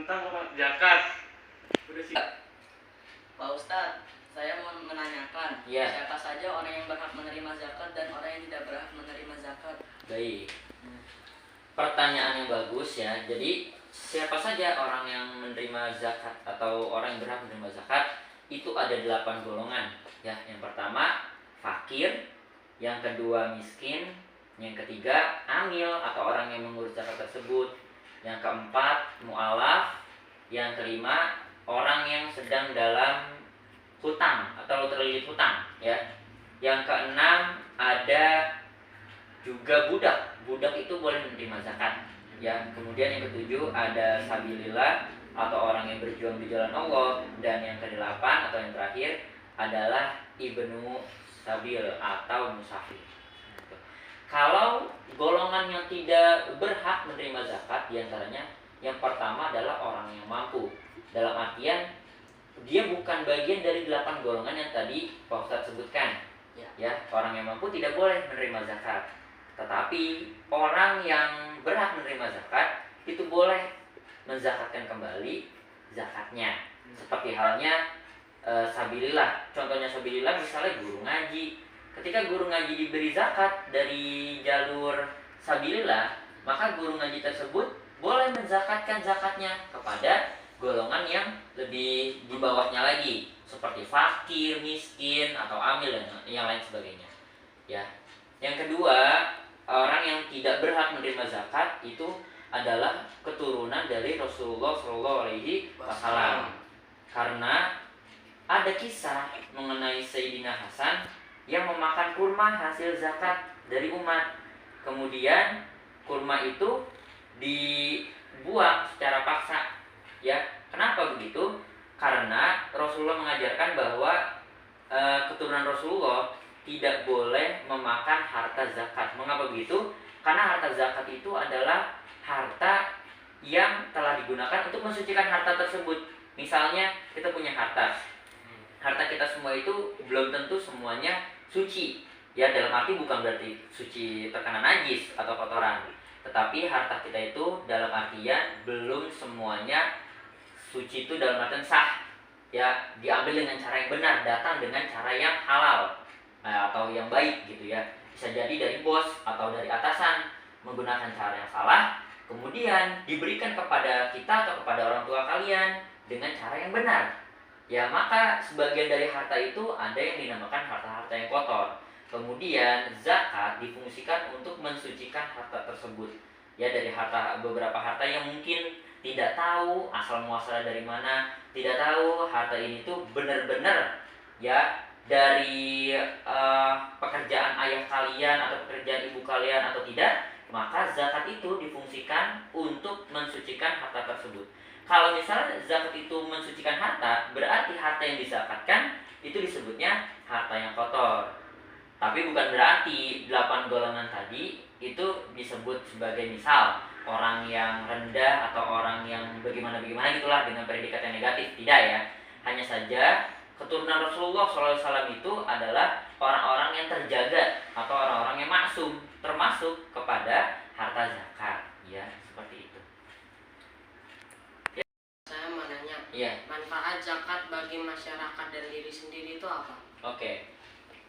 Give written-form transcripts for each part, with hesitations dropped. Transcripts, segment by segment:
tentang zakat. Udah sih. Pak Ustadz, saya mau menanyakan, siapa saja orang yang berhak menerima zakat dan orang yang tidak berhak menerima zakat? Baik. Pertanyaan yang bagus ya. Jadi siapa saja orang yang menerima zakat atau orang yang berhak menerima zakat? Itu ada 8 golongan ya. Yang pertama fakir, yang kedua miskin, yang ketiga amil atau orang yang mengurus zakat tersebut, yang keempat mu'alaf, yang kelima orang yang sedang dalam hutang atau terlilit hutang ya. Yang keenam ada juga budak. Budak itu boleh menerima zakat ya. Kemudian yang ketujuh ada sabilillah atau orang yang berjuang di jalan Allah, dan yang kedelapan atau yang terakhir adalah ibnu sabil atau musafir. Kalau golongan yang tidak berhak menerima zakat diantaranya yang pertama adalah orang yang mampu. Dalam artian dia bukan bagian dari 8 golongan yang tadi Pak Ustadz sebutkan ya. Orang yang mampu tidak boleh menerima zakat. Tetapi orang yang berhak menerima zakat itu boleh menzakatkan kembali zakatnya. Seperti halnya sabilillah. Contohnya sabilillah misalnya guru ngaji. Ketika guru ngaji diberi zakat dari jalur sabilillah, maka guru ngaji tersebut boleh menzakatkan zakatnya kepada golongan yang lebih di bawahnya lagi, seperti fakir, miskin, atau amil dan yang lain sebagainya. Ya. Yang kedua, orang yang tidak berhak menerima zakat itu adalah keturunan dari Rasulullah SAW. Karena ada kisah mengenai Sayyidina Hasan yang memakan kurma hasil zakat dari umat. Kemudian kurma itu dibuang secara paksa. Ya, kenapa begitu? Karena Rasulullah mengajarkan bahwa keturunan Rasulullah tidak boleh memakan harta zakat. Mengapa begitu? Karena harta zakat itu adalah harta yang telah digunakan untuk mensucikan harta tersebut. Misalnya kita punya harta kita semua itu belum tentu semuanya suci. Ya, dalam arti bukan berarti suci terkena najis atau kotoran. Tetapi harta kita itu dalam artian belum semuanya suci itu dalam artian sah. Ya, diambil dengan cara yang benar, datang dengan cara yang halal atau yang baik gitu ya. Bisa jadi dari bos atau dari atasan menggunakan cara yang salah, kemudian diberikan kepada kita atau kepada orang tua kalian dengan cara yang benar. Ya, maka sebagian dari harta itu ada yang dinamakan harta-harta yang kotor. Kemudian zakat difungsikan untuk mensucikan harta tersebut. Ya, dari beberapa harta yang mungkin tidak tahu asal muasalnya dari mana, tidak tahu harta ini tuh benar-benar ya dari pekerjaan ayah kalian atau pekerjaan ibu kalian atau tidak, maka zakat itu difungsikan untuk mensucikan harta tersebut. Kalau misalnya zakat itu mensucikan harta, berarti harta yang dizakatkan itu disebutnya harta yang kotor. Tapi bukan berarti 8 golongan tadi itu disebut sebagai misal orang yang rendah atau orang yang bagaimana gitulah dengan predikat yang negatif. Tidak ya. Hanya saja keturunan Rasulullah SAW itu adalah orang-orang yang terjaga atau orang-orang yang maksum, termasuk kepada harta zakat. Ya, seperti itu. Saya mau nanya, manfaat zakat bagi masyarakat dan diri sendiri itu apa? Oke.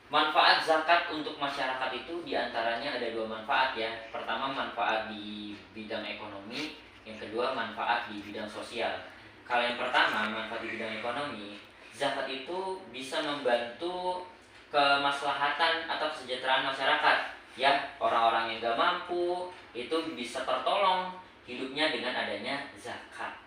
Manfaat zakat untuk masyarakat itu diantaranya ada 2 manfaat ya. Pertama manfaat di bidang ekonomi, yang kedua manfaat di bidang sosial. Kalau yang pertama manfaat di bidang ekonomi, zakat itu bisa membantu kemaslahatan atau kesejahteraan masyarakat. Ya, orang-orang yang gak mampu itu bisa tertolong hidupnya dengan adanya zakat.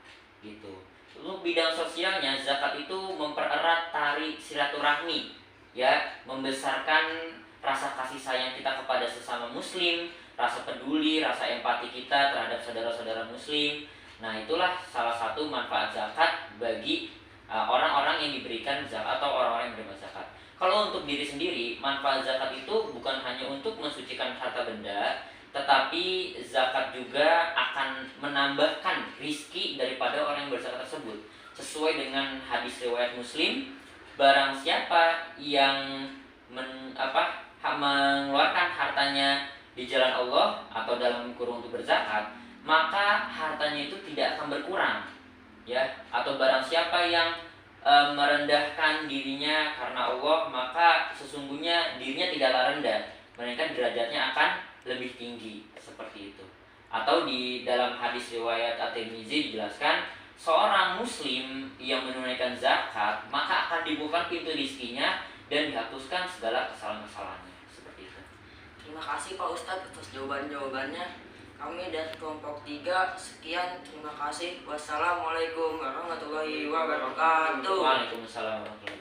Gitu. Untuk bidang sosialnya, zakat itu mempererat tali silaturahmi. Ya, membesarkan rasa kasih sayang kita kepada sesama muslim, rasa peduli, rasa empati kita terhadap saudara-saudara muslim. Nah, itulah salah satu manfaat zakat bagi orang-orang yang diberikan zakat atau orang-orang yang menerima zakat. Kalau untuk diri sendiri, manfaat zakat itu bukan hanya untuk mensucikan harta benda, tetapi zakat juga akan menambahkan rizki daripada orang yang berzakat tersebut. Sesuai dengan hadis riwayat Muslim, barang siapa yang mengeluarkan hartanya di jalan Allah atau dalam kurung untuk berzakat, maka hartanya itu tidak akan berkurang. ya, atau barang siapa yang merendahkan dirinya karena Allah, maka sesungguhnya dirinya tidaklah rendah, melainkan derajatnya akan lebih tinggi, seperti itu. Atau di dalam hadis riwayat At-Tirmizi dijelaskan, seorang muslim yang menunaikan zakat maka akan dibuka pintu rizkinya dan dihapuskan segala kesalahan-kesalahannya, seperti itu. Terima kasih Pak Ustadz atas jawaban-jawabannya. Kami dari kelompok 3 sekian, terima kasih. Wassalamualaikum warahmatullahi wabarakatuh. Waalaikumsalam warahmatullahi wabarakatuh.